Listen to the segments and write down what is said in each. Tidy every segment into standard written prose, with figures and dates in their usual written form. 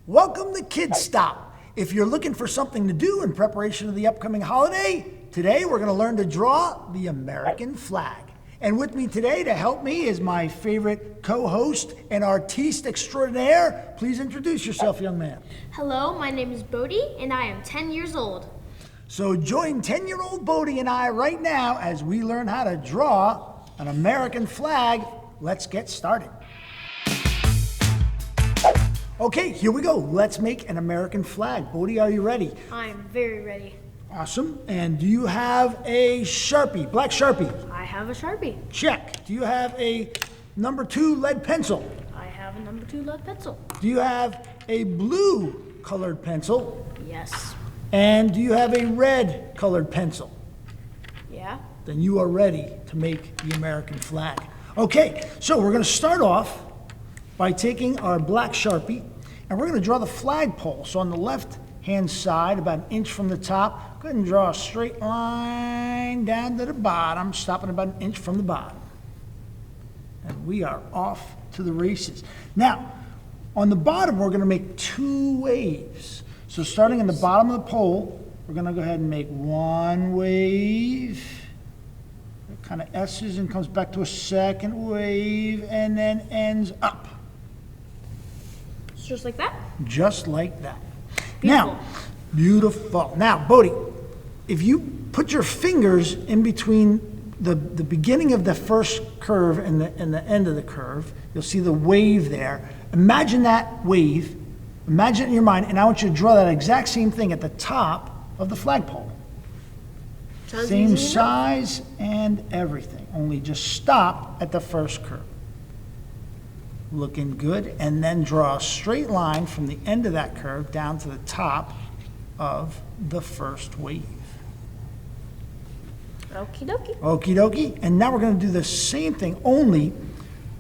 Welcome to Kid Stop. If you're looking for something to do in preparation of the upcoming holiday, today we're going to learn to draw the American flag. And with me today to help me is my favorite co-host and artiste extraordinaire. Please introduce yourself, young man. Hello, my name is Bodie, and I am 10 years old. So join 10-year-old Bodie and I right now as we learn how to draw an American flag. Let's get started. Okay, here we go. Let's make an American flag. Bodie, are you ready? I am very ready. Awesome. And do you have a Sharpie, black Sharpie? I have a Sharpie. Check. Do you have a number 2 lead pencil? I have a number 2 lead pencil. Do you have a blue colored pencil? Yes. And do you have a red colored pencil? Yeah. Then you are ready to make the American flag. Okay, so we're going to start off by taking our black Sharpie and we're going to draw the flagpole. So on the left-hand side, about an inch from the top, go ahead and draw a straight line down to the bottom, stopping about an inch from the bottom. And we are off to the races. Now, on the bottom, we're going to make 2 waves. So starting in the bottom of the pole, we're going to go ahead and make 1 wave. It kind of S's and comes back to a second wave and then ends up. Just like that? Just like that. Beautiful. Now, beautiful. Now, Bodie, if you put your fingers in between the beginning of the first curve and the end of the curve, you'll see the wave there. Imagine that wave. Imagine it in your mind, and I want you to draw that exact same thing at the top of the flagpole. Same size and everything, only just stop at the first curve. Looking good, and then draw a straight line from the end of that curve down to the top of the first wave. Okie dokie. Okie dokie. And now we're going to do the same thing, only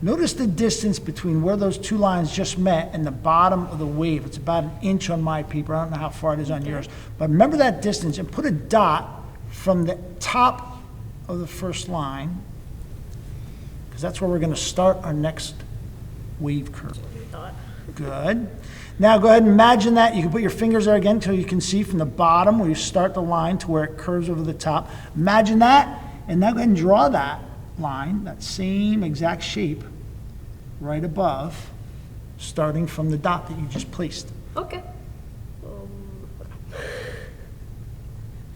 notice the distance between where those 2 lines just met and the bottom of the wave. It's about an inch on my paper. I don't know how far it is on yours. But remember that distance and put a dot from the top of the first line, because that's where we're going to start our next wave curve. Good. Now go ahead and imagine that. You can put your fingers there again until you can see from the bottom where you start the line to where it curves over the top. Imagine that, and now go ahead and draw that line, that same exact shape, right above, starting from the dot that you just placed. Okay.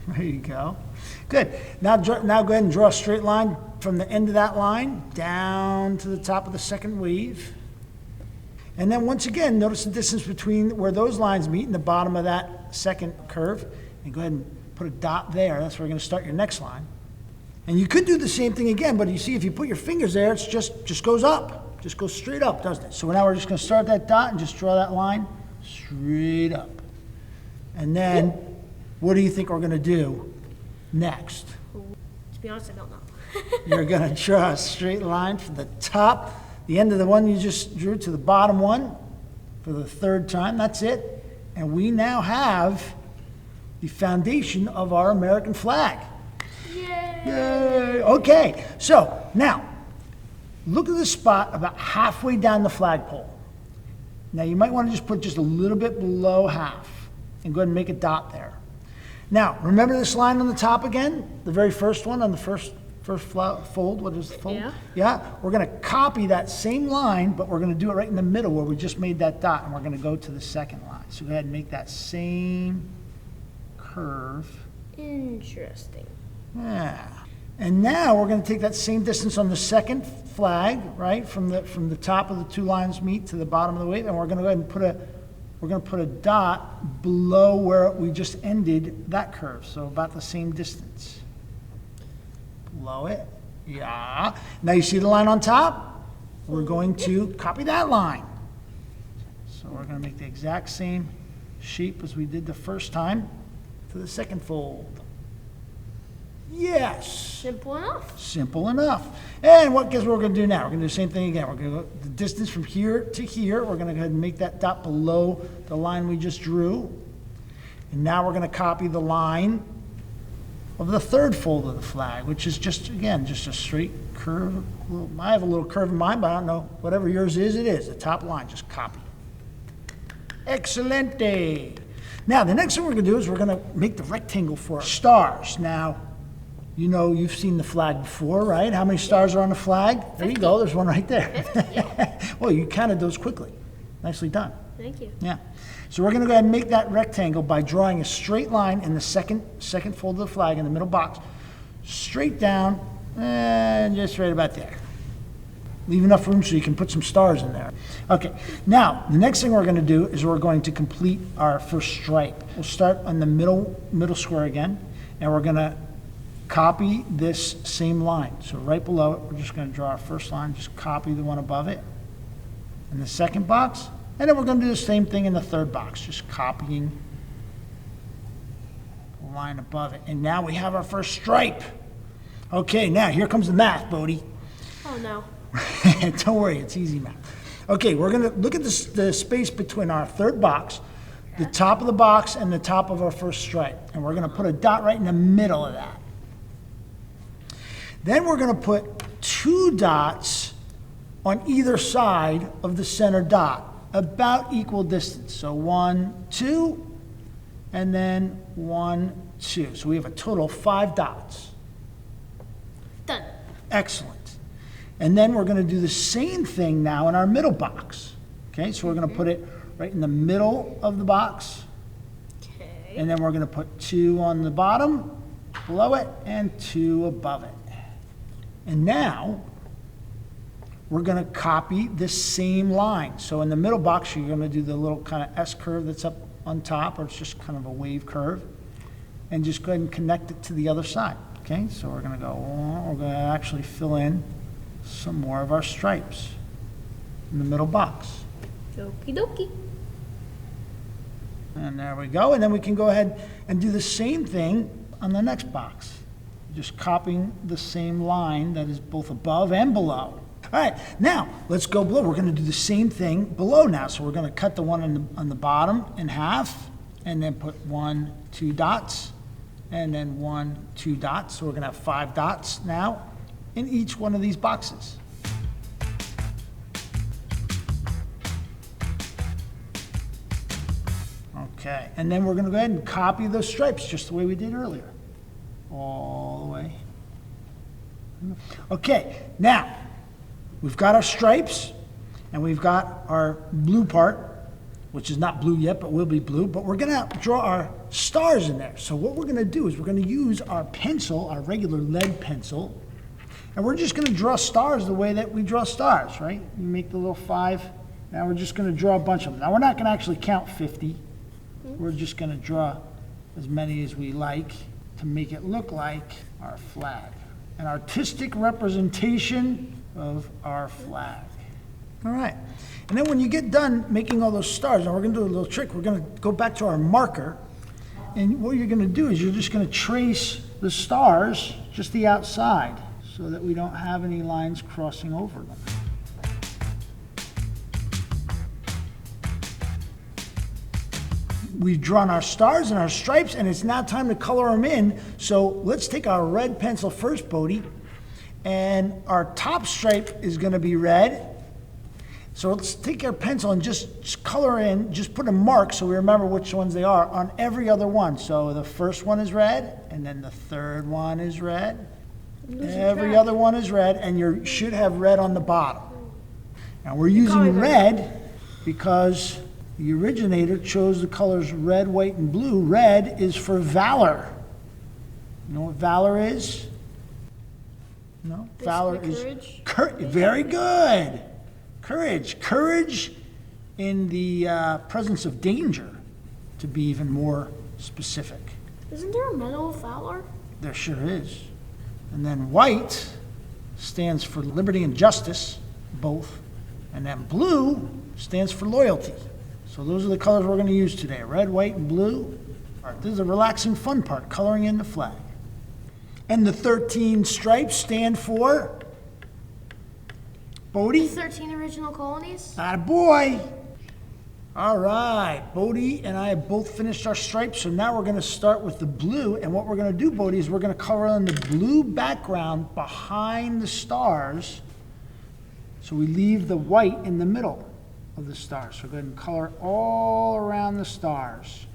There you go. Good. Now go ahead and draw a straight line from the end of that line down to the top of the second wave. And then once again, notice the distance between where those lines meet and the bottom of that second curve. And go ahead and put a dot there. That's where you're going to start your next line. And you could do the same thing again, but you see if you put your fingers there, it's just goes up. Just goes straight up, doesn't it? So now we're just going to start that dot and just draw that line straight up. And then what do you think we're going to do next? To be honest, I don't know. You're going to draw a straight line from the top, the end of the one you just drew, to the bottom one for the 3rd time. That's it. And we now have the foundation of our American flag. Yay! Yay! Okay, so now look at the spot about halfway down the flagpole. Now you might want to just put just a little bit below half and go ahead and make a dot there. Now, remember this line on the top again? The very first one on the first fold. What is the fold? Yeah. Yeah? We're going to copy that same line, but we're going to do it right in the middle where we just made that dot, and we're going to go to the second line. So go ahead and make that same curve. Interesting. Yeah. And now we're going to take that same distance on the second flag, right, from the top of the 2 lines meet to the bottom of the wave, and we're going to go ahead and put a dot below where we just ended that curve, so about the same distance. Below it, yeah. Now you see the line on top? We're going to copy that line. So we're going to make the exact same shape as we did the first time to the second fold. Yes. Simple enough. Simple enough. And guess what we're going to do now? We're going to do the same thing again. We're going to go the distance from here to here. We're going to go ahead and make that dot below the line we just drew. And now we're going to copy the line of the 3rd fold of the flag, which is just a straight curve. I have a little curve in mine, but I don't know. Whatever yours is, it is. The top line, just copy. Excelente. Now, the next thing we're going to do is we're going to make the rectangle for our stars. Now, you know, you've seen the flag before, right? How many stars are on the flag? There you go. There's one right there. Well, you counted those quickly. Nicely done. Thank you. Yeah. So we're going to go ahead and make that rectangle by drawing a straight line in the second fold of the flag in the middle box, straight down, and just right about there. Leave enough room so you can put some stars in there. Okay, now, the next thing we're going to do is we're going to complete our first stripe. We'll start on the middle square again, and we're going to copy this same line. So right below it, we're just going to draw our first line, just copy the one above it in the second box, and then we're going to do the same thing in the third box, just copying the line above it. And now we have our first stripe. Okay, now here comes the math, Bodie. Oh, no. Don't worry, it's easy math. Okay, we're going to look at the space between our third box, the top of the box, and the top of our first stripe. And we're going to put a dot right in the middle of that. Then we're going to put 2 dots on either side of the center dot, about equal distance. So 1, 2, and then 1, 2. So we have a total of 5 dots. Done. Excellent. And then we're going to do the same thing now in our middle box. Okay, so we're going to put it right in the middle of the box. Okay. And then we're going to put 2 on the bottom, below it, and 2 above it. And now we're going to copy this same line. So in the middle box, you're going to do the little kind of S curve that's up on top, or it's just kind of a wave curve. And just go ahead and connect it to the other side. Okay, so we're going to we're going to actually fill in some more of our stripes in the middle box. Okie dokie. And there we go. And then we can go ahead and do the same thing on the next box. Just copying the same line that is both above and below. All right, now let's go below. We're going to do the same thing below now. So we're going to cut the one on the bottom in half, and then put 1, 2 dots, and then 1, 2 dots. So we're going to have 5 dots now in each one of these boxes. Okay, and then we're going to go ahead and copy those stripes just the way we did earlier. All the way. Okay, now we've got our stripes and we've got our blue part, which is not blue yet, but will be blue. But we're going to draw our stars in there. So what we're going to do is we're going to use our pencil, our regular lead pencil, and we're just going to draw stars the way that we draw stars, right? You make the little 5. Now we're just going to draw a bunch of them. Now we're not going to actually count 50. We're just going to draw as many as we like to make it look like our flag, an artistic representation of our flag. All right. And then when you get done making all those stars, and we're going to do a little trick, we're going to go back to our marker, and what you're going to do is you're just going to trace the stars, just the outside, so that we don't have any lines crossing over them. We've drawn our stars and our stripes, and it's now time to color them in. So let's take our red pencil first, Bodie, and our top stripe is going to be red. So let's take our pencil and just color in, just put a mark so we remember which ones they are on every other one. So the first one is red, and then the third one is red. Every other one is red, and you should have red on the bottom. Now we're using red because the originator chose the colors red, white, and blue. Red is for valor. You know what valor is? No? Basically valor courage. is very good. Courage. Courage in the presence of danger, to be even more specific. Isn't there a medal of valor? There sure is. And then white stands for liberty and justice, both. And then blue stands for loyalty. So those are the colors we're going to use today, red, white, and blue. All right, this is the relaxing fun part, coloring in the flag. And the 13 stripes stand for? Bodie? 13 original colonies? Attaboy! All right, Bodie and I have both finished our stripes, so now we're going to start with the blue. And what we're going to do, Bodie, is we're going to color in the blue background behind the stars, so we leave the white in the middle of the stars. So go ahead and color all around the stars.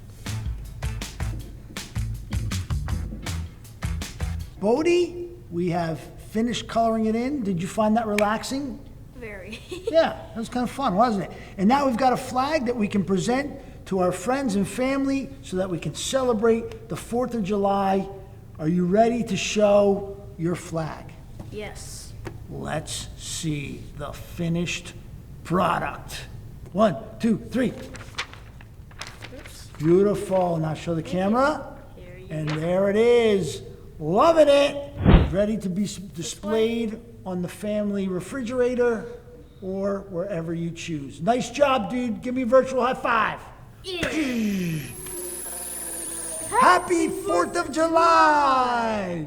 Bodie, we have finished coloring it in. Did you find that relaxing? Very. Yeah, that was kind of fun, wasn't it? And now we've got a flag that we can present to our friends and family so that we can celebrate the 4th of July. Are you ready to show your flag? Yes. Let's see the finished product. 1, 2, 3. Oops. Beautiful. Now show the camera. Here you And go. there it is. Loving it. Ready to be displayed on the family refrigerator or wherever you choose. Nice job, dude. Give me a virtual high five. Yeah. Happy 4th of July!